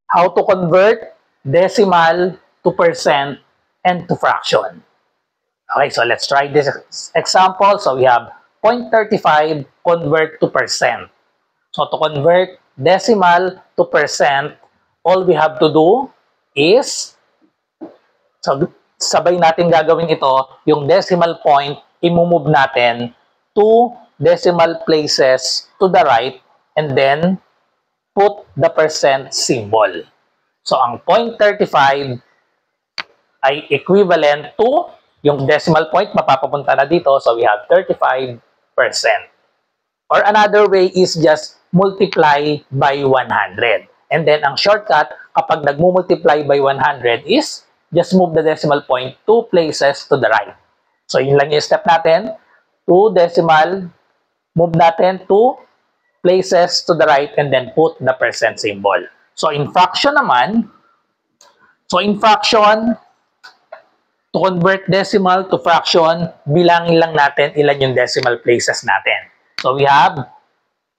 how to convert decimal to percent and to fraction. Okay, so let's try this example. So we have 0.35 convert to percent. So to convert decimal to percent, all we have to do is, so sabay natin gagawin ito, yung decimal point, imumove natin 2 decimal places to the right and then put the percent symbol. So ang 0.35 ay equivalent to yung decimal point mapapapunta na dito. So we have 35%. Or another way is just multiply by 100. And then ang shortcut kapag nagmumultiply by 100 is just move the decimal point 2 places to the right. So yun lang yung step natin. 2 decimal, move natin 2 places to the right and then put the percent symbol. So in fraction naman, to convert decimal to fraction, bilangin lang natin ilan yung decimal places natin. So we have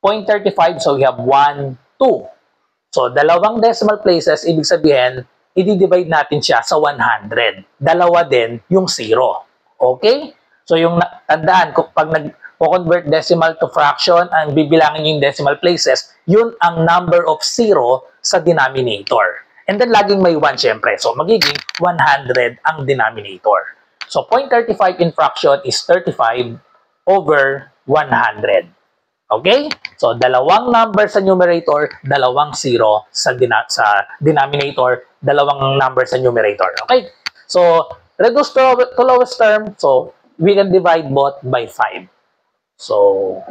0.35, so we have 1, 2. So dalawang decimal places, ibig sabihin, i-divide natin siya sa 100. Dalawa din yung 0. Okay? So yung tandaan, pag nag-convert decimal to fraction, ang bibilangin yung decimal places, yun ang number of 0 sa denominator. And then, laging may 1 syempre. So, magiging 100 ang denominator. So, 0.35 in fraction is 35 over 100. Okay? So, dalawang number sa numerator, dalawang 0 sa denominator, dalawang number sa numerator. Okay? So, reduce to lowest term. So, we can divide both by 5. So,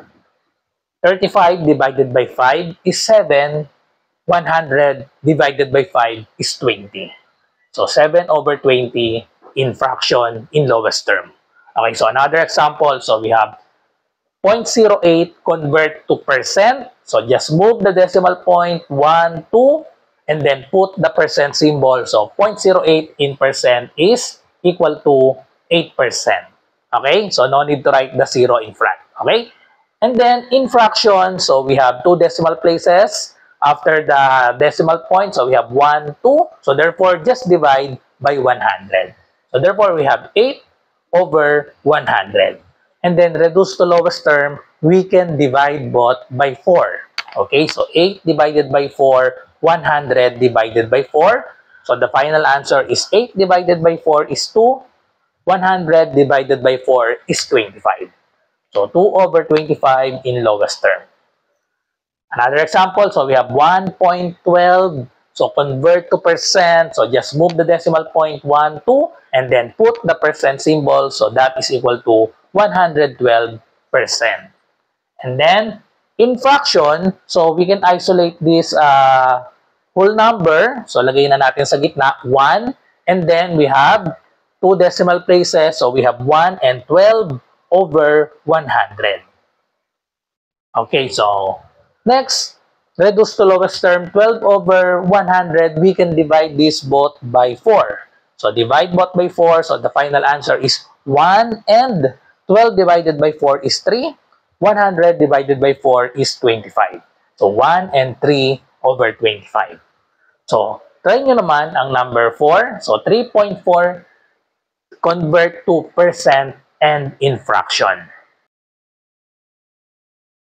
35 divided by 5 is 7. 100 divided by 5 is 20. So, 7 over 20 in fraction in lowest term. Okay, so another example. So, we have 0.08 convert to percent. So, just move the decimal point 1, 2, and then put the percent symbol. So, 0.08 in percent is equal to 8%. Okay, so no need to write the 0 in front. Okay, and then in fraction, so we have 2 decimal places after the decimal point. So we have 1, 2. So therefore, just divide by 100. So therefore, we have 8 over 100. And then reduce to lowest term, we can divide both by 4. Okay, so 8 divided by 4, 100 divided by 4. So the final answer is 8 divided by 4 is 2. 100 divided by 4 is 25. So 2 over 25 in lowest term. Another example, so we have 1.12. So convert to percent. So just move the decimal point 1, 2, and then put the percent symbol. So that is equal to 112%. And then in fraction, so we can isolate this whole number. So lagay na natin sa gitna 1, and then we have 2 decimal places. So we have 1 and 12 over 100. Okay, so next, reduce to lowest term, 12 over 100, we can divide this both by 4. So divide both by 4, so the final answer is 1, and 12 divided by 4 is 3. 100 divided by 4 is 25. So 1 and 3 over 25. So try nyo naman ang number 4. So 3.4 convert to percent and in fraction.